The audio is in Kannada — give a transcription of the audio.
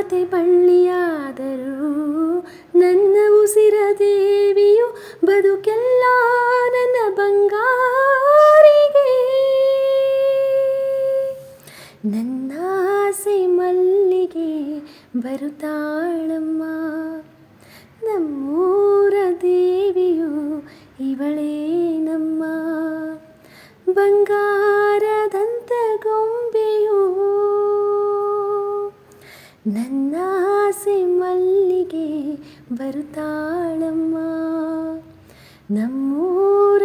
ಮಾತೆ ಬಳ್ಳಿಯಾದರೂ ನನ್ನ ಉಸಿರ ದೇವಿಯು ಬದುಕೆಲ್ಲ ನನ್ನ ಬಂಗಾರಿಗೆ. ನನ್ನ ಆಸೆ ಮಲ್ಲಿಗೆ ಬರುತ್ತಾಳಮ್ಮ, ನಮ್ಮೂರ ದೇವಿಯು ಇವಳೇನಮ್ಮ. ಬಂಗಾರದಂತ ಗೊಂಬೆಯು ನನ್ನ ಆಸೆ ಮಲ್ಲಿಗೆ ಬರುತ್ತಾಳಮ್ಮ, ನಮ್ಮೂರ